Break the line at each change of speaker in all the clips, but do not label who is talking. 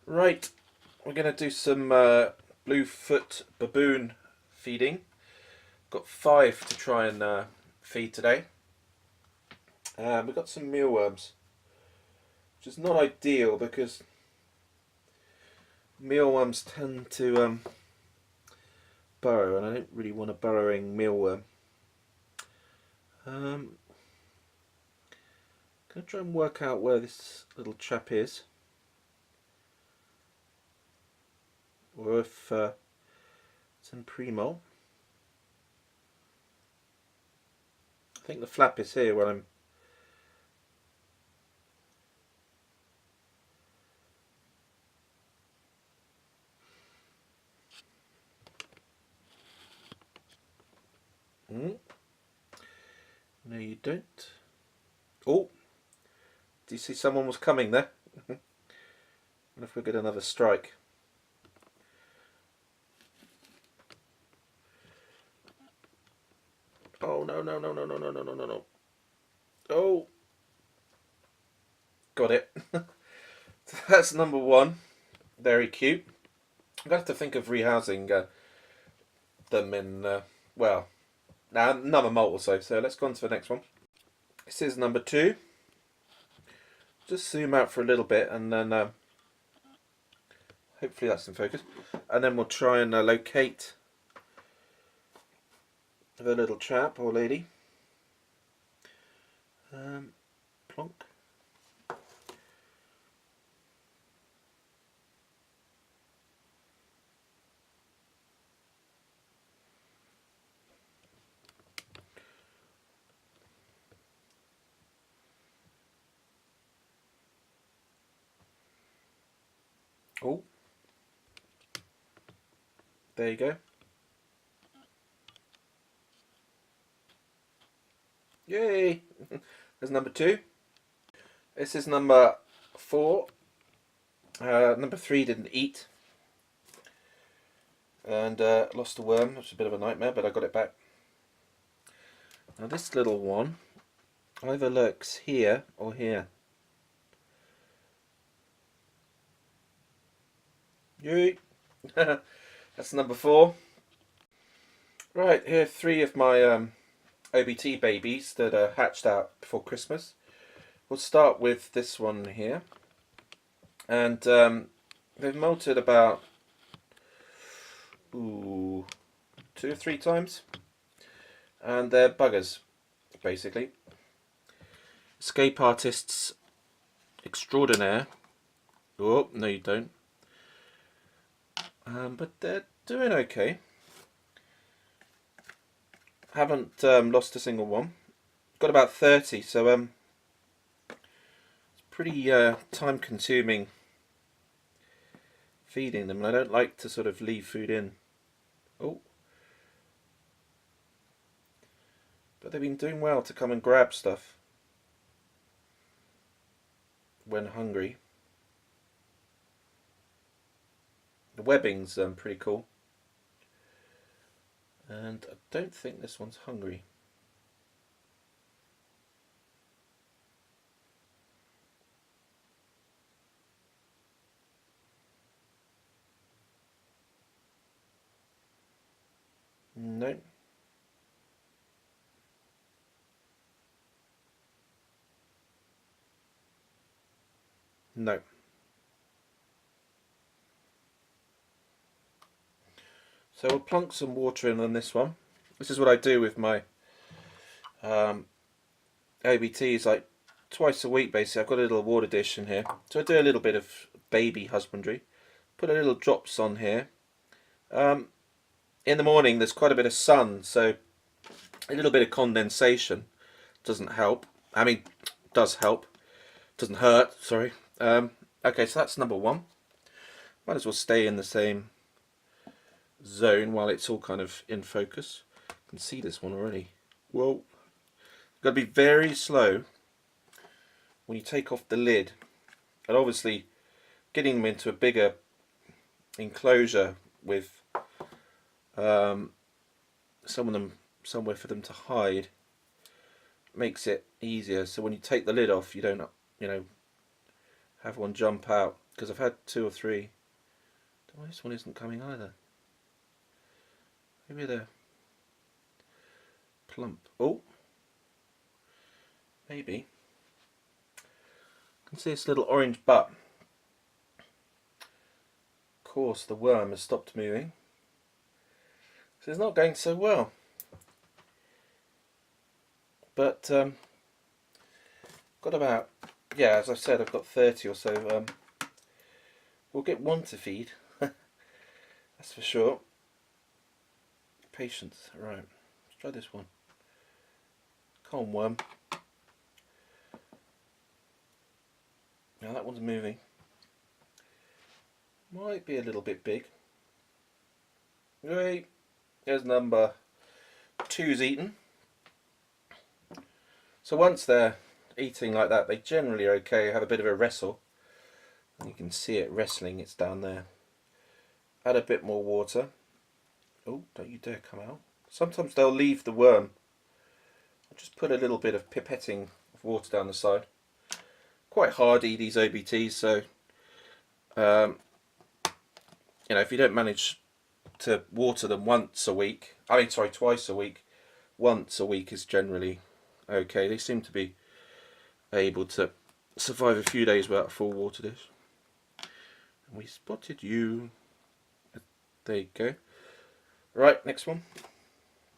Right, we're going to do some bluefoot baboon feeding. Got 5 to try and feed today. We've got some mealworms, which is not ideal because mealworms tend to burrow, and I don't really want a burrowing mealworm. Gonna try and work out where this little chap is, or if it's in Primo. I think the flap is here when I'm. No, you don't. Oh, do you see someone was coming there? What if we get another strike? Oh no no no no no no no no no no! Oh, got it. That's number 1. Very cute. I'm gonna have to think of rehousing them in well, now another molt or so. So let's go on to the next one. This is number 2. Just zoom out for a little bit, and then hopefully that's in focus. And then we'll try and locate the little chap or lady. Plonk. Oh, there you go. Yay! There's number 2. This is number 4. Number 3 didn't eat and lost a worm. It's a bit of a nightmare, but I got it back. Now this little one either lurks here or here. Yay! That's number 4. Right, here are 3 of my OBT babies that are hatched out before Christmas. We'll start with this one here, and they've molted about 2 or 3 times, and they're buggers basically. Escape artists extraordinaire. Oh no, you don't. But they're doing okay. Haven't lost a single one. Got about 30, so it's pretty time consuming feeding them, and I don't like to sort of leave food in. Oh, but they've been doing well to come and grab stuff when hungry. The webbing's pretty cool, and I don't think this one's hungry. No. No. So we'll plunk some water in on this one. This is what I do with my OBTs, like twice a week basically. I've got a little water dish in here. So I do a little bit of baby husbandry. Put a little drops on here. In the morning there's quite a bit of sun, so a little bit of condensation doesn't help. I mean, does help. Doesn't hurt, sorry. Okay, so that's number 1. Might as well stay in the same zone while it's all kind of in focus. I can see this one already. Whoa. Got to be very slow when you take off the lid, and obviously getting them into a bigger enclosure with some of them somewhere for them to hide makes it easier. So when you take the lid off, you don't, have one jump out. because I've had 2 or 3. Oh, this one isn't coming either. Maybe they're plump. Oh, maybe. I can see this little orange butt. Of course, the worm has stopped moving, so it's not going so well. But got about, yeah, as I said, I've got 30 or so. We'll get one to feed, that's for sure. Patience. Right, let's try this one. Come on, worm. Now that one's moving. Might be a little bit big. Right, there's number 2's eaten. So once they're eating like that, they generally are okay, have a bit of a wrestle. And you can see it wrestling, it's down there. Add a bit more water. Oh, don't you dare come out. Sometimes they'll leave the worm. I'll just put a little bit of pipetting of water down the side. Quite hardy, these OBTs, so you know, if you don't manage to water them twice a week, once a week is generally okay. They seem to be able to survive a few days without a full water dish. And we spotted you. There you go. Right, next one.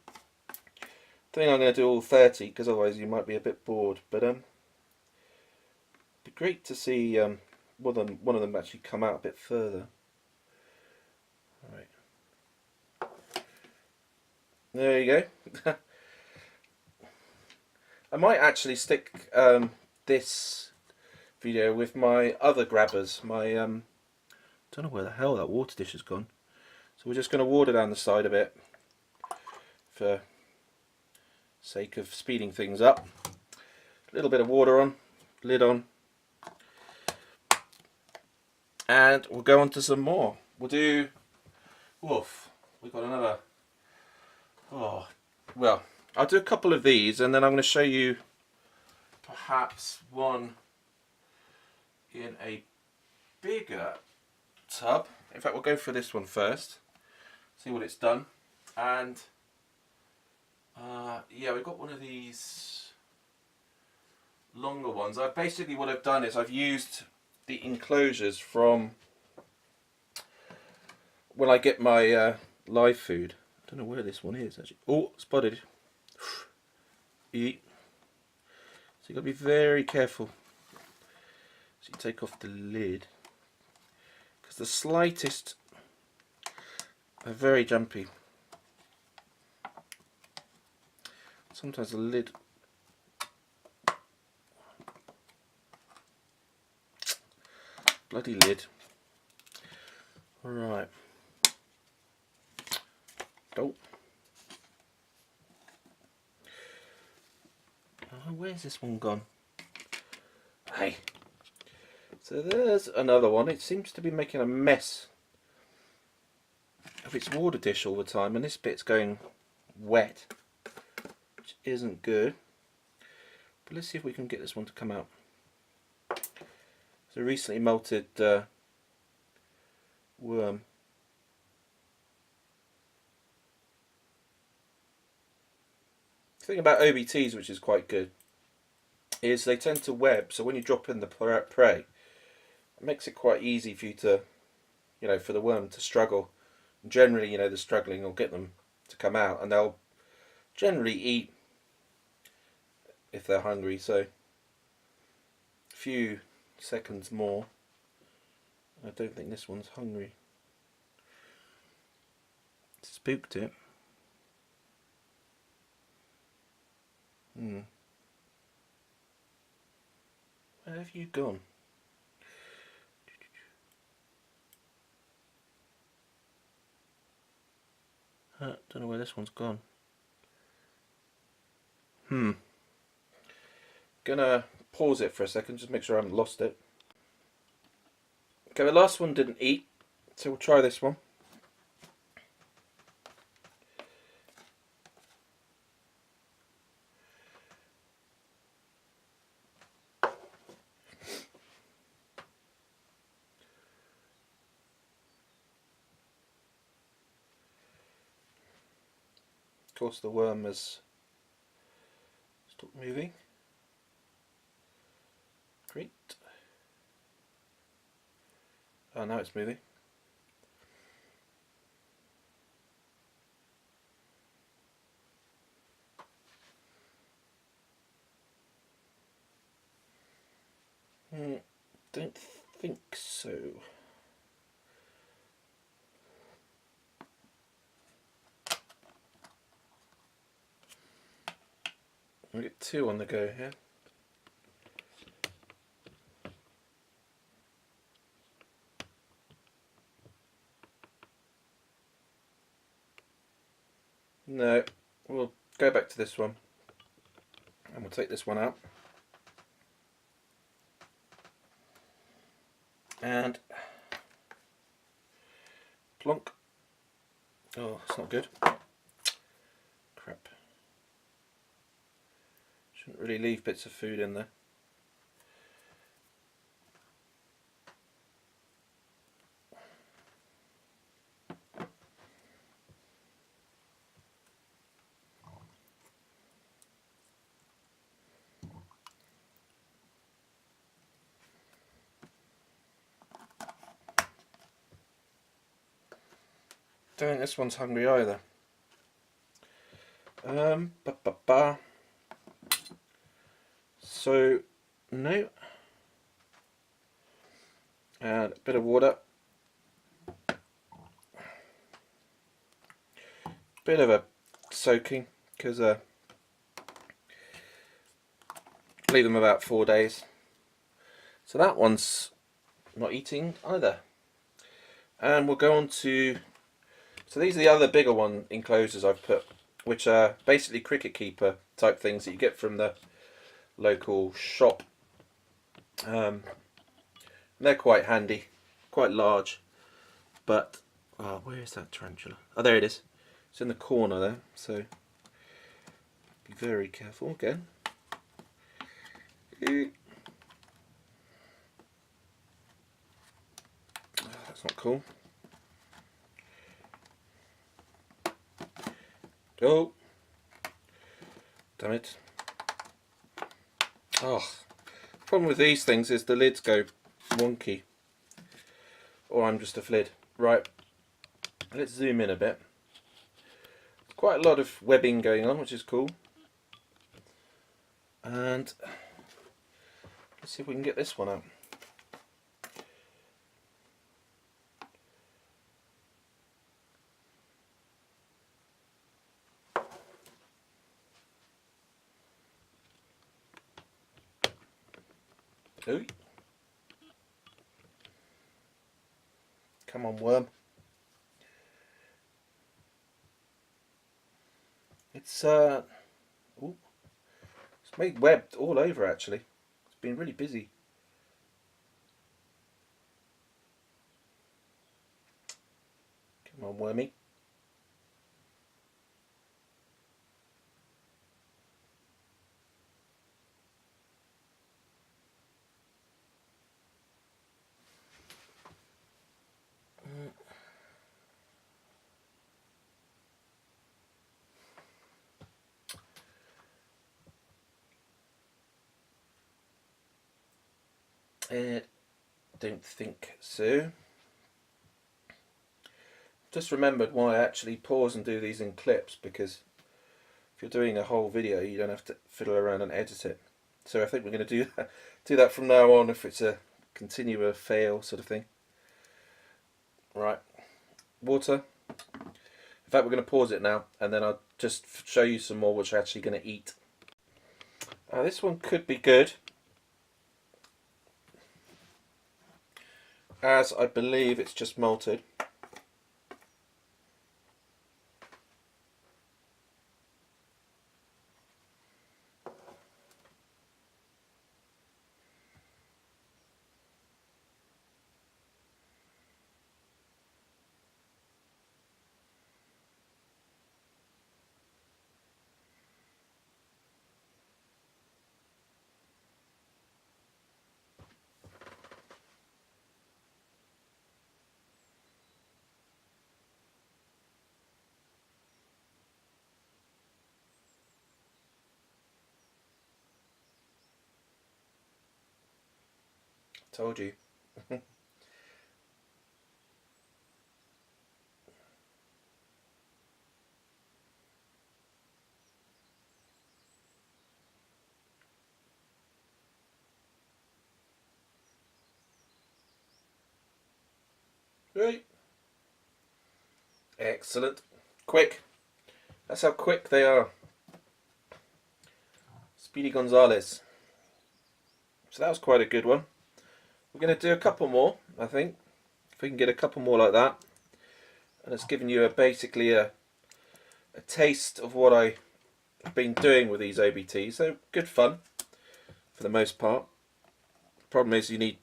I think I'm going to do all 30 because otherwise you might be a bit bored. But it'd be great to see one of them actually come out a bit further. Right. There you go. I might actually stick this video with my other grabbers. My don't know where the hell that water dish has gone. So we're just going to water down the side a bit for sake of speeding things up. A little bit of water on, lid on, and we'll go on to some more. We'll do, woof, we've got another, oh, well, I'll do a couple of these and then I'm going to show you perhaps one in a bigger tub. In fact, we'll go for this one first, see what it's done. And yeah, we've got one of these longer ones. Basically what I've done is I've used the enclosures from when I get my live food. I don't know where this one is actually. Oh, spotted. Eat. So you've got to be very careful. So you take off the lid, because the slightest are very jumpy. Sometimes the lid bloody lid. Alright. Oh. Oh, where's this one gone? Hey. So there's another one. It seems to be making a mess of its water dish all the time, and this bit's going wet, which isn't good. But let's see if we can get this one to come out. It's a recently molted worm. The thing about OBTs, which is quite good, is they tend to web, so when you drop in the prey, it makes it quite easy for you to, you know, for the worm to struggle. And generally, you know, the struggling will get them to come out, and they'll generally eat if they're hungry. So a few seconds more. I don't think this one's hungry. Spooked it. Where have you gone? Don't know where this one's gone. Gonna pause it for a second, just make sure I haven't lost it. Okay, the last one didn't eat, so we'll try this one. course the worm has stopped moving. Great. Oh, now it's moving. Don't think so. We get two on the go here. No, we'll go back to this one and we'll take this one out. And plonk. Oh, it's not good. Crap. Shouldn't really leave bits of food in there. Don't think this one's hungry either. So, no. And a bit of water. Bit of a soaking, because leave them about 4 days. So that one's not eating either. And we'll go on to, so these are the other bigger one enclosures I've put, which are basically cricket keeper type things that you get from the local shop. They're quite handy, quite large, but where is that tarantula? Oh, there it is. It's in the corner there, so be very careful again. That's not cool. Oh, damn it. Oh, the problem with these things is the lids go wonky. Or I'm just a flid. Right, let's zoom in a bit. Quite a lot of webbing going on, which is cool. And let's see if we can get this one out. Ooh. Come on, worm. It's made web all over actually. It's been really busy. Come on, wormy. Don't think so. Just remembered why I actually pause and do these in clips, because if you're doing a whole video you don't have to fiddle around and edit it. So I think we're going to do that from now on if it's a continual fail sort of thing. Right, water. In fact, we're going to pause it now and then I'll just show you some more which I'm actually going to eat. This one could be good, as I believe it's just malted. Told you. Right. Excellent. Quick. That's how quick they are. Speedy Gonzales. So that was quite a good one. We're going to do a couple more, I think. If we can get a couple more like that. And it's given you basically a taste of what I've been doing with these OBTs. So good fun for the most part. The problem is you need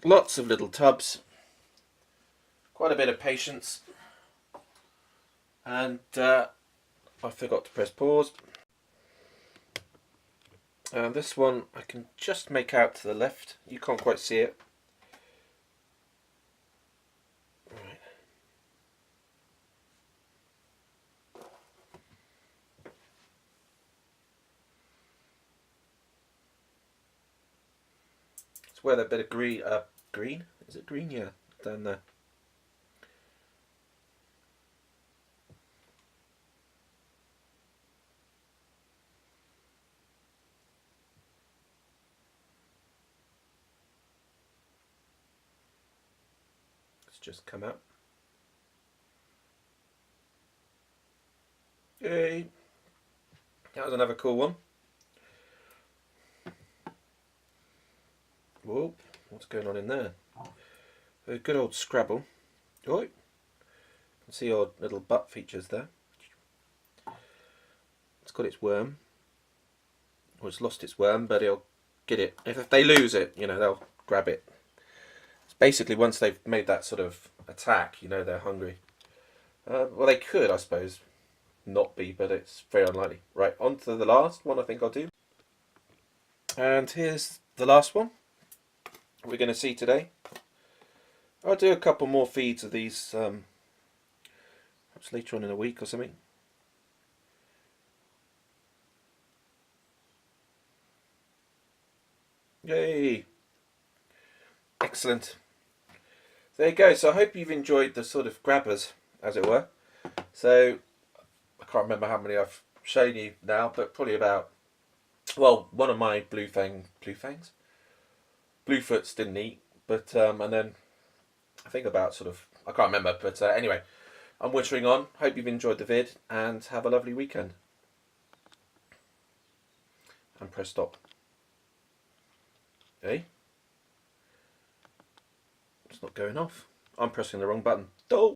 lots of little tubs, quite a bit of patience, and I forgot to press pause. And this one I can just make out to the left. You can't quite see it. Right. It's where that bit of green, green? Is it green? Yeah, down there. It's just come out. Yay! That was another cool one. Whoa, what's going on in there? A good old Scrabble. Oh, you can see your little butt features there. It's got its worm. Well, it's lost its worm, but it'll get it. If they lose it, you know, they'll grab it. It's basically once they've made that sort of attack, you know, they're hungry. Well, they could, I suppose, not be, but it's very unlikely. Right, on to the last one I think I'll do. And here's the last one we're going to see today. I'll do a couple more feeds of these perhaps later on in a week or something. Yay! Excellent. There you go. So I hope you've enjoyed the sort of grabbers, as it were. So I can't remember how many I've shown you now, but probably about, well, one of my Bluefoots didn't eat, but and then I think about sort of, I can't remember, but anyway, I'm wittering on. Hope you've enjoyed the vid and have a lovely weekend. And press stop. Okay. It's not going off. I'm pressing the wrong button. Oh!